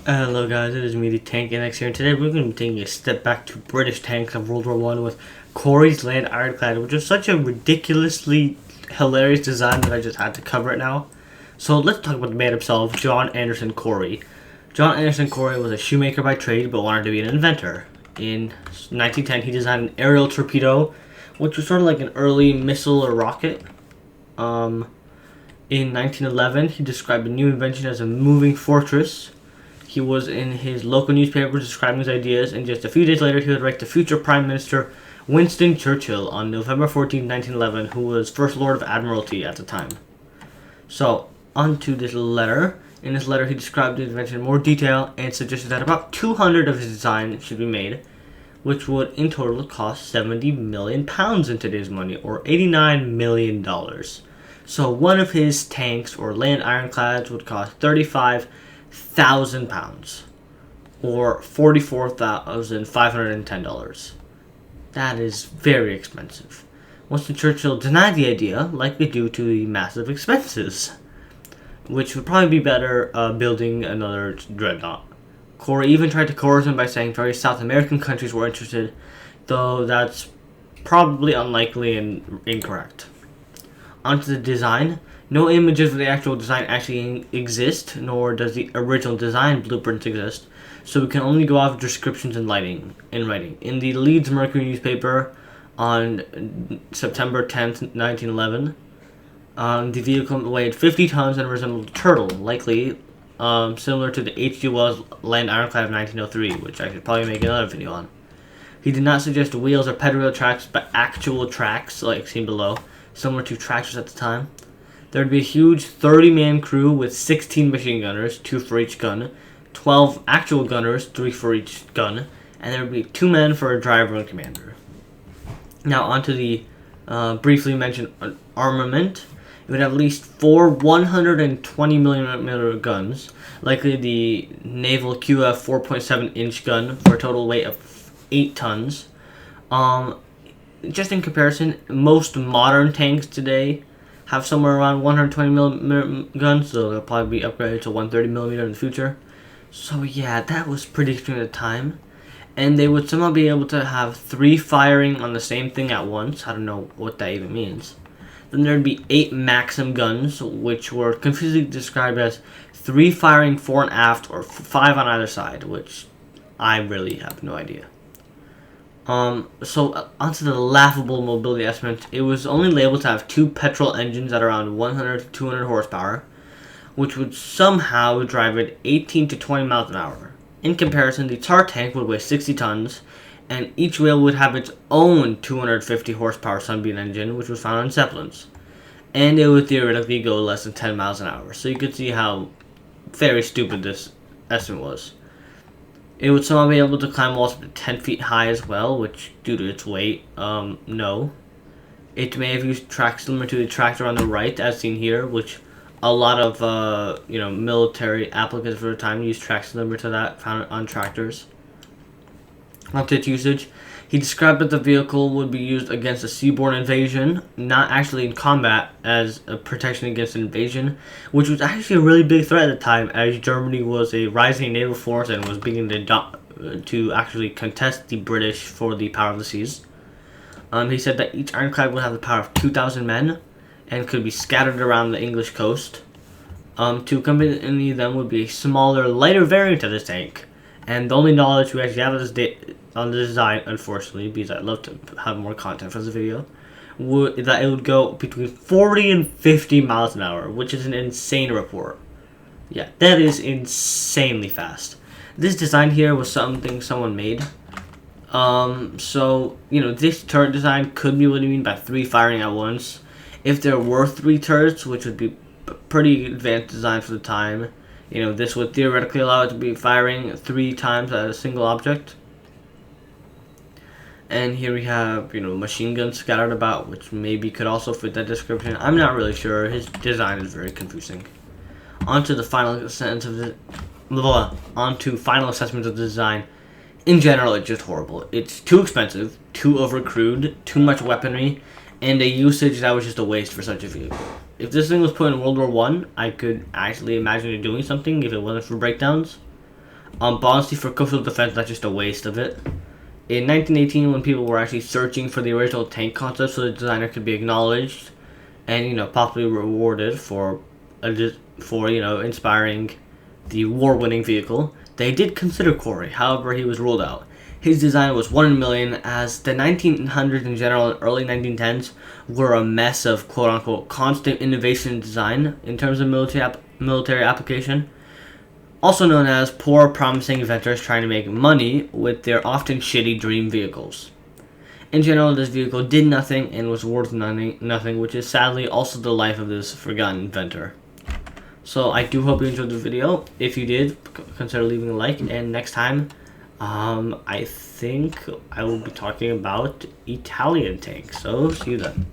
Hello guys, it is me, the Tank NX here, and today we're going to be taking a step back to British tanks of World War One with Corry's Land Ironclad, which is such a ridiculously hilarious design that I just had to cover it now. So let's talk about the man himself, John Anderson Corry. John Anderson Corry was a shoemaker by trade, but wanted to be an inventor. In 1910, he designed an aerial torpedo, which was sort of like an early missile or rocket. In 1911, he described a new invention as a moving fortress. He was in his local newspaper describing his ideas, and just a few days later he would write to future Prime Minister Winston Churchill on November 14, 1911, who was First Lord of Admiralty at the time. So, on to this letter. In this letter he described the invention in more detail and suggested that about 200 of his design should be made, which would in total cost £70 million in today's money, or $89 million. So one of his tanks or land ironclads would cost £35,000 or $44,510. That is very expensive. Winston Churchill denied the idea, likely due to the massive expenses, which would probably be better building another dreadnought. Corry even tried to coerce him by saying various South American countries were interested, though that's probably unlikely and incorrect. Onto the design. No images of the actual design actually exist, nor does the original design blueprint exist, so we can only go off descriptions in writing. In the Leeds Mercury newspaper on September 10th, 1911, the vehicle weighed 50 tons and resembled a turtle, likely similar to the H.G. Wells Land Ironclad of 1903, which I should probably make another video on. He did not suggest wheels or pedal tracks, but actual tracks, like seen below, similar to tractors at the time. There would be a huge 30-man crew with 16 machine gunners, 2 for each gun, 12 actual gunners, 3 for each gun, and there would be 2 men for a driver and commander. Now onto the briefly mentioned armament. It would have at least 4 120mm guns, likely the naval QF 4.7-inch gun for a total weight of 8 tons. Just in comparison, most modern tanks today have somewhere around 120mm guns, so they'll probably be upgraded to 130mm in the future. So yeah, that was pretty extreme at the time. And they would somehow be able to have 3 firing on the same thing at once. I don't know what that even means. Then there'd be 8 Maxim guns, which were confusingly described as 3 firing fore and aft, or 5 on either side, which I really have no idea. So onto the laughable mobility estimate. It was only labeled to have 2 petrol engines at around 100 to 200 horsepower, which would somehow drive it 18 to 20 miles an hour. In comparison, the Tsar tank would weigh 60 tons, and each wheel would have its own 250 horsepower Sunbeam engine, which was found on Zeppelins. And it would theoretically go less than 10 miles an hour. So you could see how very stupid this estimate was. It would somehow be able to climb walls up to 10 feet high as well, which, due to its weight, no. It may have used tracks similar to the tractor on the right, as seen here, which a lot of, military applicants for the time used tracks similar to that found on tractors. Onto its usage. He described that the vehicle would be used against a seaborne invasion, not actually in combat, as a protection against an invasion, which was actually a really big threat at the time, as Germany was a rising naval force and was beginning to actually contest the British for the power of the seas. He said that each ironclad would have the power of 2,000 men and could be scattered around the English coast. To accompany them would be a smaller, lighter variant of this tank. And the only knowledge we actually have on the design, unfortunately, because I'd love to have more content for this video, that it would go between 40 and 50 miles an hour, which is an insane report. Yeah, that is insanely fast. This design here was something someone made. This turret design could be what you mean by 3 firing at once. If there were 3 turrets, which would be a pretty advanced design for the time, this would theoretically allow it to be firing 3 times at a single object. And here we have, machine guns scattered about, which maybe could also fit that description. I'm not really sure. His design is very confusing. Onto final assessment of the design. In general, it's just horrible. It's too expensive, too overcrewed, too much weaponry, and a usage that was just a waste for such a vehicle. If this thing was put in World War I could actually imagine it doing something if it wasn't for breakdowns. But honestly, for coastal defense, that's just a waste of it. In 1918, when people were actually searching for the original tank concept so the designer could be acknowledged and, possibly rewarded for inspiring the war-winning vehicle, they did consider Corry. However, he was ruled out. His design was 1 in a million, as the 1900s in general and early 1910s were a mess of quote-unquote constant innovation in design in terms of military application. Also known as poor promising inventors trying to make money with their often shitty dream vehicles. In general, this vehicle did nothing and was worth nothing, which is sadly also the life of this forgotten inventor. So I do hope you enjoyed the video. If you did, consider leaving a like, and next time, I think I will be talking about Italian tanks. So see you then.